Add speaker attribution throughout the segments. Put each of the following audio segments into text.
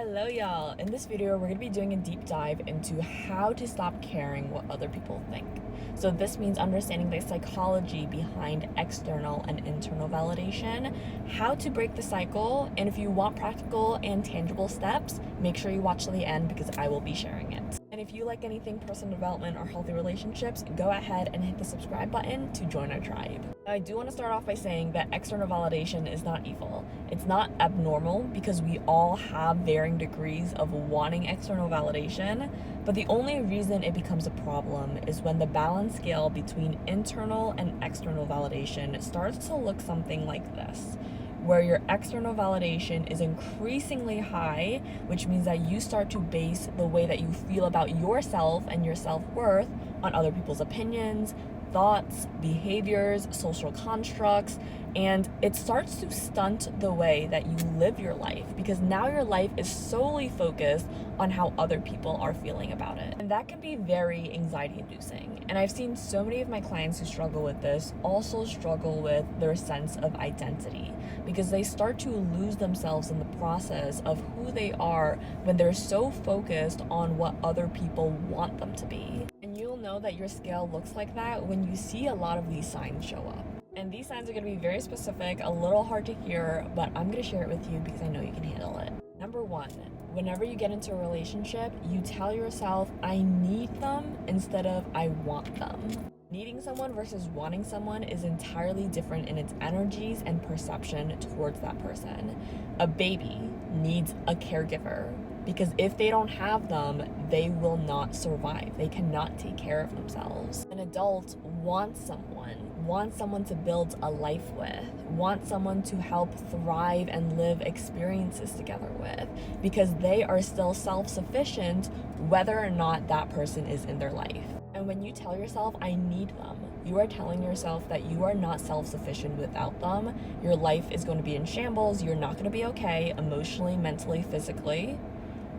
Speaker 1: Hello y'all! In this video we're going to be doing a deep dive into how to stop caring what other people think. So this means understanding the psychology behind external and internal validation, how to break the cycle, and if you want practical and tangible steps, make sure you watch to the end because I will be sharing it. And if you like anything personal development or healthy relationships, go ahead and hit the subscribe button to join our tribe. I do want to start off by saying that external validation is not evil. It's not abnormal because we all have varying degrees of wanting external validation, but the only reason it becomes a problem is when the balance scale between internal and external validation starts to look something like this, where your external validation is increasingly high, which means that you start to base the way that you feel about yourself and your self-worth on other people's opinions, thoughts, behaviors, social constructs, and it starts to stunt the way that you live your life because now your life is solely focused on how other people are feeling about it. And that can be very anxiety inducing. And I've seen so many of my clients who struggle with this also struggle with their sense of identity because they start to lose themselves in the process of who they are when they're so focused on what other people want them to be. And you'll know that your scale looks like that when you see a lot of these signs show up. And these signs are going to be very specific, a little hard to hear, but I'm going to share it with you because I know you can handle it. Number one, whenever you get into a relationship, you tell yourself, I need them instead of I want them. Needing someone versus wanting someone is entirely different in its energies and perception towards that person. A baby needs a caregiver because if they don't have them, they will not survive. They cannot take care of themselves. An adult wants someone to build a life with, wants someone to help thrive and live experiences together with, because they are still self-sufficient whether or not that person is in their life. And when you tell yourself, I need them, you are telling yourself that you are not self-sufficient without them. Your life is going to be in shambles. You're not going to be okay emotionally, mentally, physically,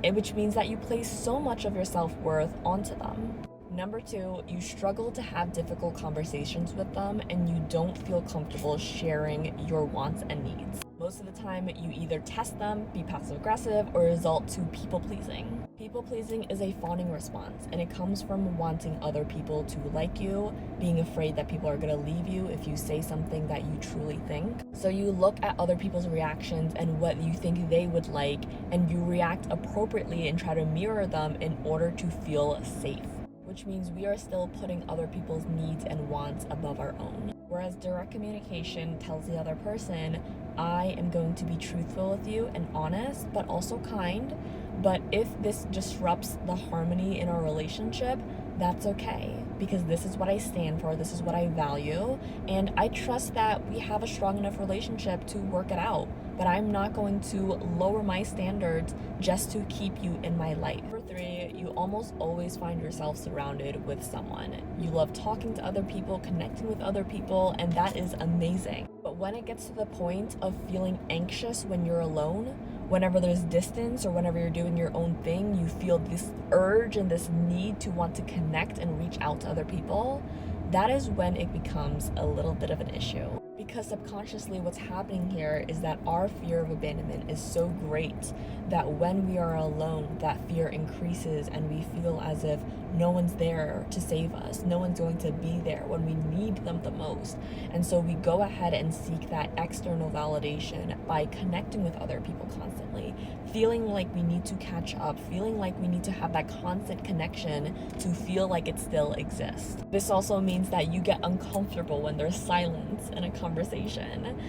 Speaker 1: which means that you place so much of your self-worth onto them. Number two, you struggle to have difficult conversations with them and you don't feel comfortable sharing your wants and needs. Most of the time, you either test them, be passive-aggressive, or result to people-pleasing. People-pleasing is a fawning response, and it comes from wanting other people to like you, being afraid that people are going to leave you if you say something that you truly think. So you look at other people's reactions and what you think they would like, and you react appropriately and try to mirror them in order to feel safe, which means we are still putting other people's needs and wants above our own. Whereas direct communication tells the other person, I am going to be truthful with you and honest, but also kind. But if this disrupts the harmony in our relationship, that's okay, because this is what I stand for, this is what I value, and I trust that we have a strong enough relationship to work it out. But I'm not going to lower my standards just to keep you in my life. Number three, you almost always find yourself surrounded with someone. You love talking to other people, connecting with other people, and that is amazing. But when it gets to the point of feeling anxious when you're alone, whenever there's distance or whenever you're doing your own thing, you feel this urge and this need to want to connect and reach out to other people, that is when it becomes a little bit of an issue. Because subconsciously what's happening here is that our fear of abandonment is so great that when we are alone, that fear increases and we feel as if no one's there to save us. No one's going to be there when we need them the most. And so we go ahead and seek that external validation by connecting with other people constantly, feeling like we need to catch up, feeling like we need to have that constant connection to feel like it still exists. This also means that you get uncomfortable when there's silence in a conversation.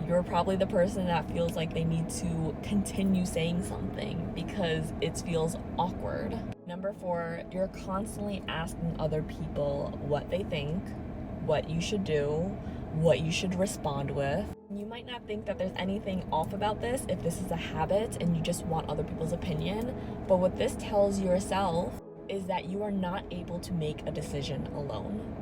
Speaker 1: You're probably the person that feels like they need to continue saying something because it feels awkward. Number four, you're constantly asking other people what they think, what you should do, what you should respond with. You might not think that there's anything off about this if this is a habit and you just want other people's opinion, but what this tells yourself is that you are not able to make a decision alone.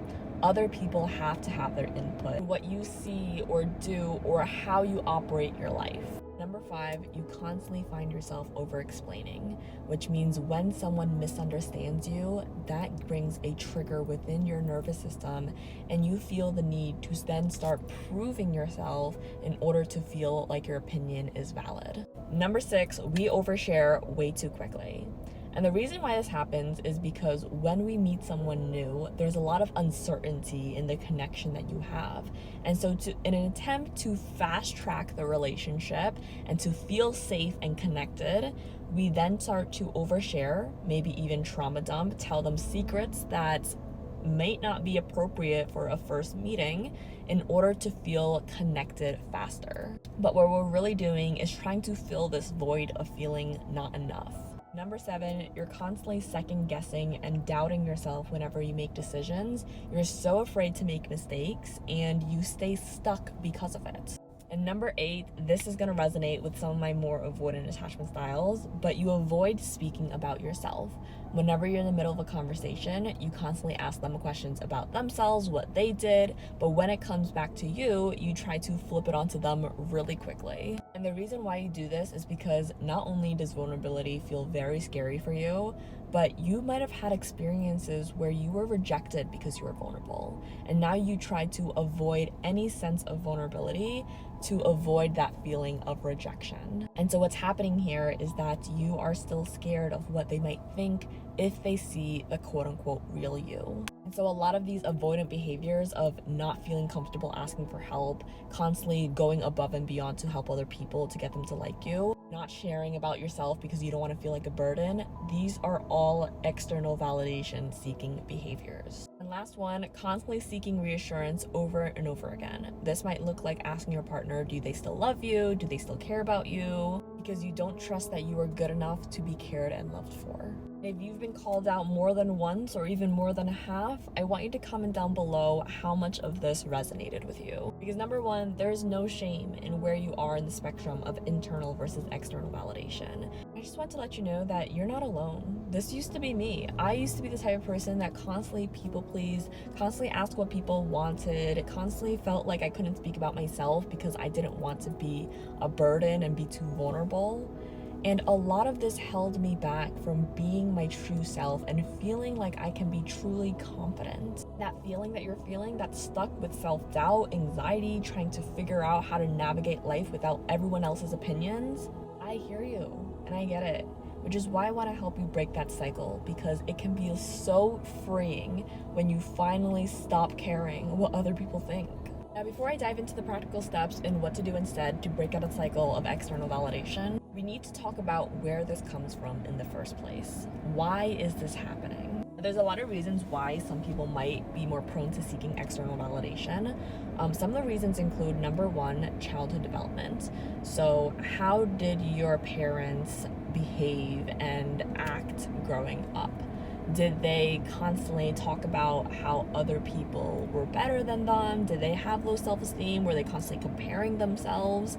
Speaker 1: Other people have to have their input in what you see or do or how you operate your life. Number 5, you constantly find yourself over-explaining, which means when someone misunderstands you, that brings a trigger within your nervous system, and you feel the need to then start proving yourself in order to feel like your opinion is valid. Number 6, we overshare way too quickly. And the reason why this happens is because when we meet someone new, there's a lot of uncertainty in the connection that you have. And so in an attempt to fast track the relationship and to feel safe and connected, we then start to overshare, maybe even trauma dump, tell them secrets that might not be appropriate for a first meeting in order to feel connected faster. But what we're really doing is trying to fill this void of feeling not enough. Number 7, you're constantly second guessing and doubting yourself whenever you make decisions. You're so afraid to make mistakes and you stay stuck because of it. And number 8, this is going to resonate with some of my more avoidant attachment styles, but you avoid speaking about yourself. Whenever you're in the middle of a conversation, you constantly ask them questions about themselves, what they did, but when it comes back to you, you try to flip it onto them really quickly. And the reason why you do this is because not only does vulnerability feel very scary for you, but you might have had experiences where you were rejected because you were vulnerable. And now you try to avoid any sense of vulnerability to avoid that feeling of rejection. And so what's happening here is that you are still scared of what they might think if they see the quote unquote real you. And so a lot of these avoidant behaviors of not feeling comfortable asking for help, constantly going above and beyond to help other people to get them to like you, not sharing about yourself because you don't want to feel like a burden, these are all external validation seeking behaviors. And last one, constantly seeking reassurance over and over again. This might look like asking your partner, do they still love you? Do they still care about you? Because you don't trust that you are good enough to be cared and loved for. If you've been called out more than once or even more than half, I want you to comment down below how much of this resonated with you. Because number 1, there's no shame in where you are in the spectrum of internal versus external validation. I just want to let you know that you're not alone. This used to be me. I used to be the type of person that constantly people pleased, constantly asked what people wanted, constantly felt like I couldn't speak about myself because I didn't want to be a burden and be too vulnerable. And a lot of this held me back from being my true self and feeling like I can be truly confident. That feeling that you're feeling that's stuck with self-doubt, anxiety, trying to figure out how to navigate life without everyone else's opinions, I hear you and I get it. Which is why I want to help you break that cycle, because it can be so freeing when you finally stop caring what other people think. Now, before I dive into the practical steps and what to do instead to break out a cycle of external validation, we need to talk about where this comes from in the first place. Why is this happening? There's a lot of reasons why some people might be more prone to seeking external validation. Some of the reasons include, number 1, childhood development. So how did your parents behave and act growing up? Did they constantly talk about how other people were better than them? Did they have low self-esteem? Were they constantly comparing themselves?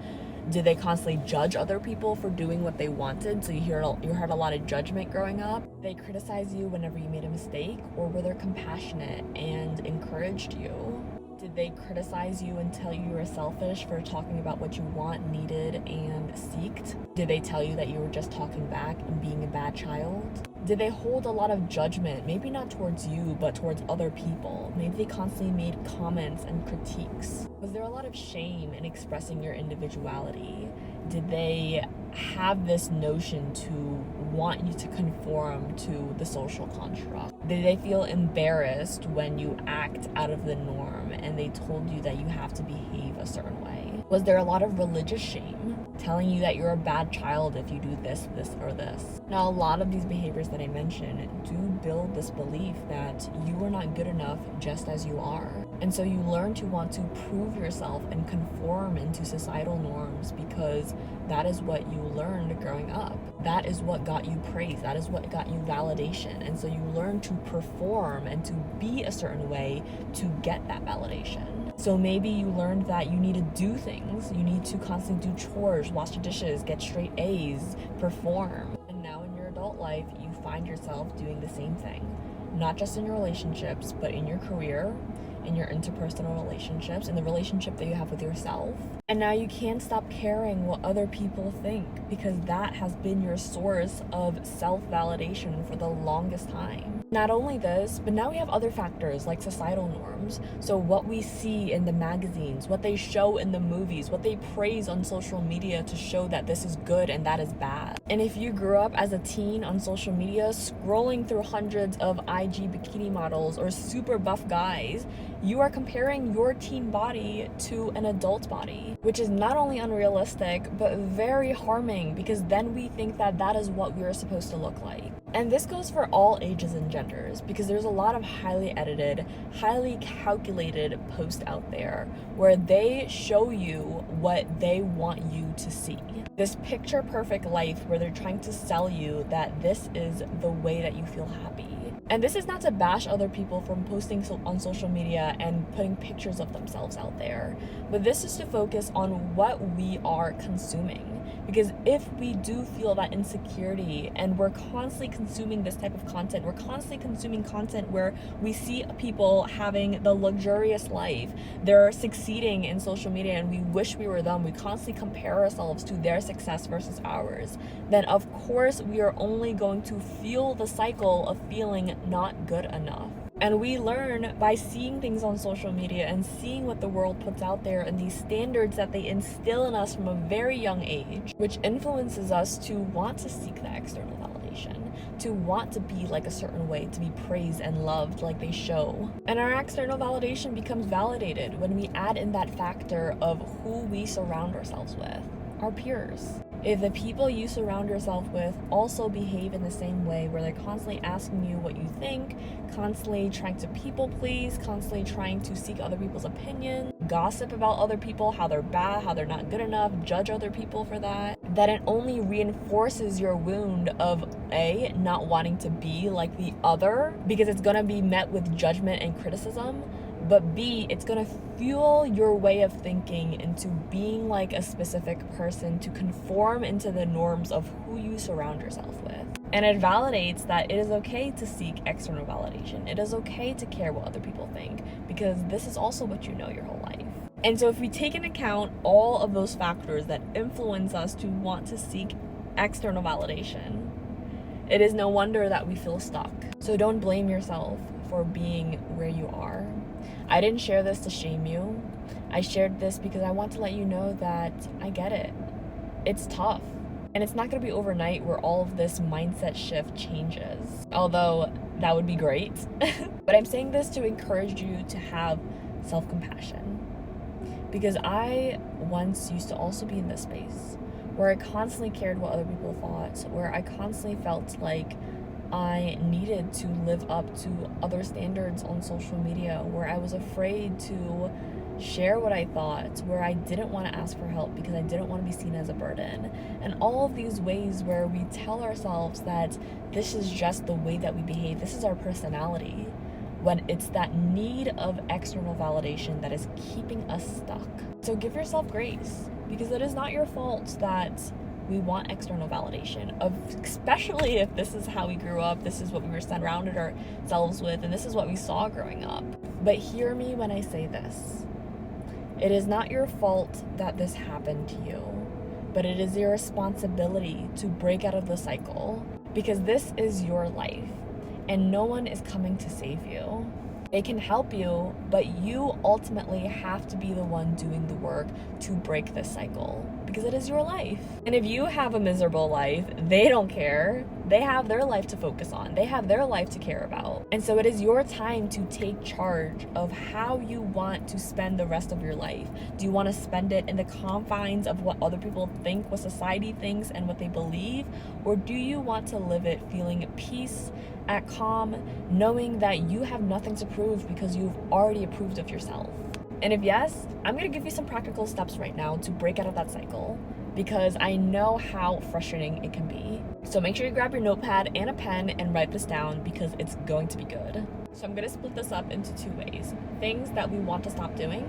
Speaker 1: Did they constantly judge other people for doing what they wanted? So you heard a lot of judgment growing up. Did they criticize you whenever you made a mistake? Or were they compassionate and encouraged you? Did they criticize you and tell you were selfish for talking about what you want, needed, and seeked? Did they tell you that you were just talking back and being a bad child? Did they hold a lot of judgment, maybe not towards you, but towards other people? Maybe they constantly made comments and critiques. Was there a lot of shame in expressing your individuality? Did they have this notion to want you to conform to the social construct? Did they feel embarrassed when you act out of the norm and they told you that you have to behave a certain way? Was there a lot of religious shame, telling you that you're a bad child if you do this, this, or this? Now, a lot of these behaviors that I mentioned do build this belief that you are not good enough just as you are. And so you learn to want to prove yourself and conform into societal norms because that is what you learned growing up. That is what got you praise. That is what got you validation. And so you learn to perform and to be a certain way to get that validation. So maybe you learned that you need to do things. You need to constantly do chores, wash the dishes, get straight A's, perform. And now in your adult life, you find yourself doing the same thing. Not just in your relationships, but in your career, in your interpersonal relationships, in the relationship that you have with yourself. And now you can't stop caring what other people think, because that has been your source of self-validation for the longest time. Not only this, but now we have other factors like societal norms. So what we see in the magazines, what they show in the movies, what they praise on social media to show that this is good and that is bad. And if you grew up as a teen on social media scrolling through hundreds of IG bikini models or super buff guys, you are comparing your teen body to an adult body, which is not only unrealistic, but very harming, because then we think that that is what we are supposed to look like. And this goes for all ages and genders, because there's a lot of highly edited, highly calculated posts out there where they show you what they want you to see. This picture perfect life where they're trying to sell you that this is the way that you feel happy. And this is not to bash other people from posting on social media and putting pictures of themselves out there, but this is to focus on what we are consuming. Because if we do feel that insecurity and we're constantly consuming this type of content, we're constantly consuming content where we see people having the luxurious life, they're succeeding in social media and we wish we were them, we constantly compare ourselves to their success versus ours, then of course we are only going to fuel the cycle of feeling not good enough. And we learn by seeing things on social media and seeing what the world puts out there and these standards that they instill in us from a very young age, which influences us to want to seek that external validation, to want to be like a certain way, to be praised and loved like they show. And our external validation becomes validated when we add in that factor of who we surround ourselves with, our peers. If the people you surround yourself with also behave in the same way, where they're constantly asking you what you think, constantly trying to people please, constantly trying to seek other people's opinion, gossip about other people, how they're bad, how they're not good enough, judge other people for that, then it only reinforces your wound of A, not wanting to be like the other, because it's gonna be met with judgment and criticism, but B, it's gonna fuel your way of thinking into being like a specific person to conform into the norms of who you surround yourself with. And it validates that it is okay to seek external validation. It is okay to care what other people think, because this is also what you know your whole life. And so if we take into account all of those factors that influence us to want to seek external validation, it is no wonder that we feel stuck. So don't blame yourself for being where you are. I didn't share this to shame you. I shared this because I want to let you know that I get it. It's tough. And it's not going to be overnight where all of this mindset shift changes. Although that would be great. But I'm saying this to encourage you to have self-compassion. Because I once used to also be in this space where I constantly cared what other people thought, where I constantly felt like I needed to live up to other standards on social media, where I was afraid to share what I thought, where I didn't want to ask for help because I didn't want to be seen as a burden. And all of these ways where we tell ourselves that this is just the way that we behave, this is our personality, when it's that need of external validation that is keeping us stuck. So give yourself grace, because it is not your fault that we want external validation, especially if this is how we grew up, this is what we were surrounded ourselves with, and this is what we saw growing up. But hear me when I say this. It is not your fault that this happened to you, but it is your responsibility to break out of the cycle, because this is your life, and no one is coming to save you. They can help you, but you ultimately have to be the one doing the work to break this cycle, because it is your life. And if you have a miserable life, they don't care. They have their life to focus on. They have their life to care about. And so it is your time to take charge of how you want to spend the rest of your life. Do you want to spend it in the confines of what other people think, what society thinks, and what they believe? Or do you want to live it feeling at peace, at calm, knowing that you have nothing to prove because you've already approved of yourself? And if yes, I'm going to give you some practical steps right now to break out of that cycle, because I know how frustrating it can be. So make sure you grab your notepad and a pen and write this down, because it's going to be good. So I'm going to split this up into two ways: things that we want to stop doing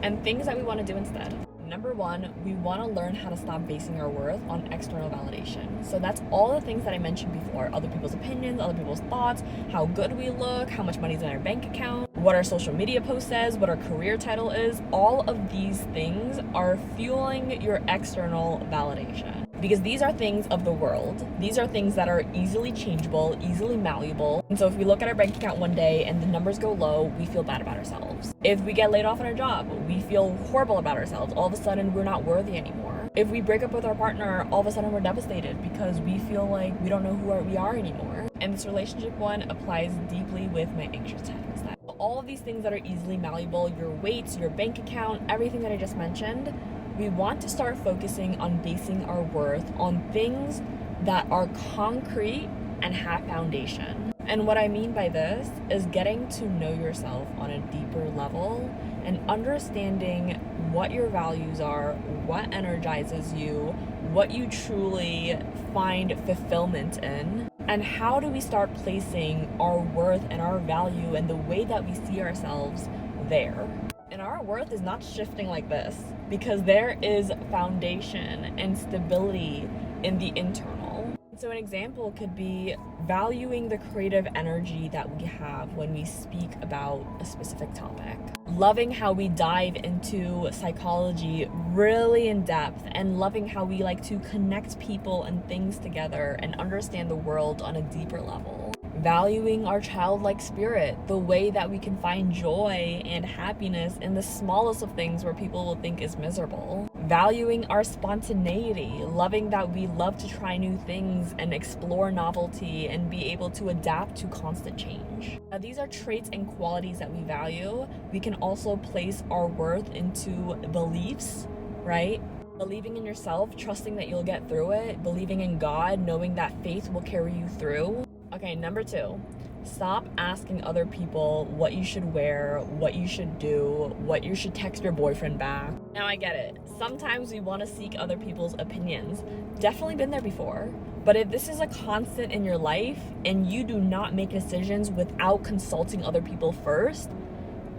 Speaker 1: and things that we want to do instead. Number one, we want to learn how to stop basing our worth on external validation. So that's all the things that I mentioned before: other people's opinions, other people's thoughts, how good we look, how much money's in our bank account. what our social media post says, what our career title is. All of these things are fueling your external validation. Because these are things of the world. These are things that are easily changeable, easily malleable. And so if we look at our bank account one day and the numbers go low, we feel bad about ourselves. If we get laid off on our job, we feel horrible about ourselves. All of a sudden, we're not worthy anymore. If we break up with our partner, all of a sudden we're devastated because we feel like we don't know who we are anymore. And this relationship one applies deeply with my anxious attachment style. All of these things that are easily malleable, your weights, your bank account, everything that I just mentioned, we want to start focusing on basing our worth on things that are concrete and have foundation. And what I mean by this is getting to know yourself on a deeper level and understanding what your values are, what energizes you, what you truly find fulfillment in, and how do we start placing our worth and our value and the way that we see ourselves there. And our worth is not shifting like this because there is foundation and stability in the internal. So an example could be valuing the creative energy that we have when we speak about a specific topic. Loving how we dive into psychology really in depth and loving how we like to connect people and things together and understand the world on a deeper level. Valuing our childlike spirit, the way that we can find joy and happiness in the smallest of things where people will think is miserable. Valuing our spontaneity, loving that we love to try new things and explore novelty and be able to adapt to constant change. Now, these are traits and qualities that we value. We can also place our worth into beliefs, right? Believing in yourself, trusting that you'll get through it, believing in God, knowing that faith will carry you through. Okay, number 2, stop asking other people what you should wear, what you should do, what you should text your boyfriend back. Now I get it. Sometimes we want to seek other people's opinions. Definitely been there before. But if this is a constant in your life and you do not make decisions without consulting other people first,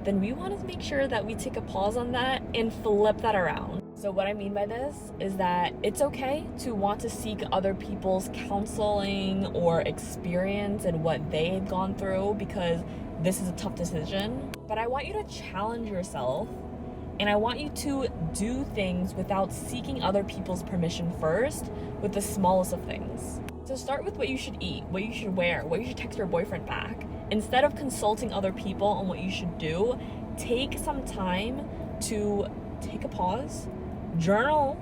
Speaker 1: then we want to make sure that we take a pause on that and flip that around. So what I mean by this is that it's okay to want to seek other people's counseling or experience and what they've gone through because this is a tough decision. But I want you to challenge yourself and I want you to do things without seeking other people's permission first with the smallest of things. So start with what you should eat, what you should wear, what you should text your boyfriend back. Instead of consulting other people on what you should do, take some time to take a pause, journal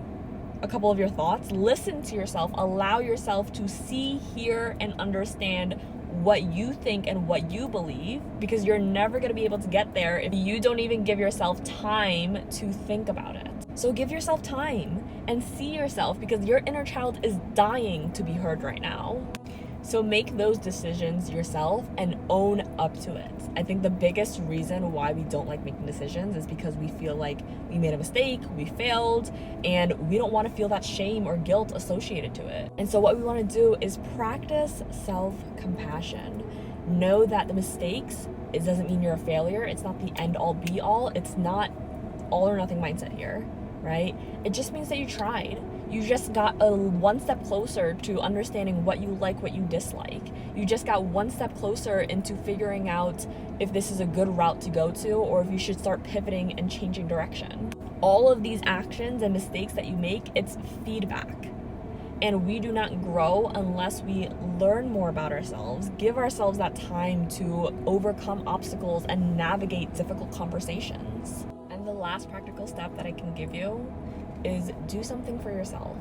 Speaker 1: a couple of your thoughts, listen to yourself, allow yourself to see, hear, and understand what you think and what you believe, because you're never going to be able to get there if you don't even give yourself time to think about it. So give yourself time and see yourself, because your inner child is dying to be heard right now. So make those decisions yourself and own up to it. I think the biggest reason why we don't like making decisions is because we feel like we made a mistake, we failed, and we don't want to feel that shame or guilt associated to it. And so what we want to do is practice self-compassion. Know that the mistakes, it doesn't mean you're a failure. It's not the end all be all. It's not all or nothing mindset here, right? It just means that you tried. You just got one step closer to understanding what you like, what you dislike. You just got one step closer into figuring out if this is a good route to go to or if you should start pivoting and changing direction. All of these actions and mistakes that you make, it's feedback. And we do not grow unless we learn more about ourselves, give ourselves that time to overcome obstacles and navigate difficult conversations. And the last practical step that I can give you is do something for yourself.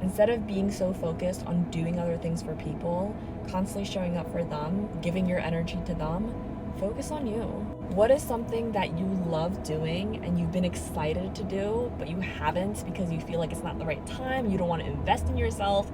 Speaker 1: Instead of being so focused on doing other things for people, constantly showing up for them, giving your energy to them, focus on you. What is something that you love doing and you've been excited to do, but you haven't because you feel like it's not the right time, you don't want to invest in yourself,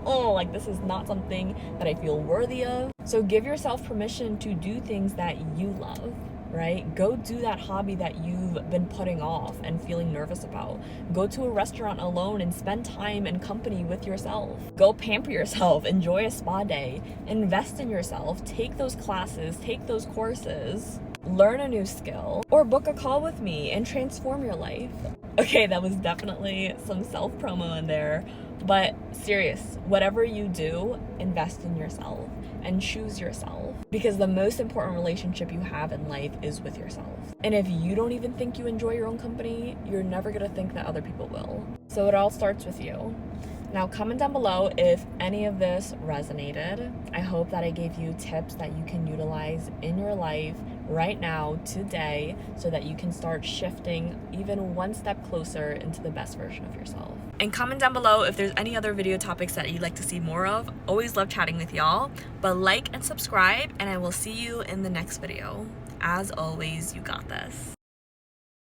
Speaker 1: this is not something that I feel worthy of. So give yourself permission to do things that you love. Right? Go do that hobby that you've been putting off and feeling nervous about. Go to a restaurant alone and spend time and company with yourself. Go pamper yourself, enjoy a spa day, invest in yourself, take those classes, take those courses, learn a new skill, or book a call with me and transform your life. Okay, that was definitely some self-promo in there, But serious, whatever you do, invest in yourself and choose yourself, because the most important relationship you have in life is with yourself. And if you don't even think you enjoy your own company, you're never gonna think that other people will. So it all starts with you. Now comment down below if any of this resonated. I hope that I gave you tips that you can utilize in your life right now, today, so that you can start shifting even one step closer into the best version of yourself. And comment down below if there's any other video topics that you'd like to see more of. Always love chatting with y'all. But like and subscribe, and I will see you in the next video. As always, you got this.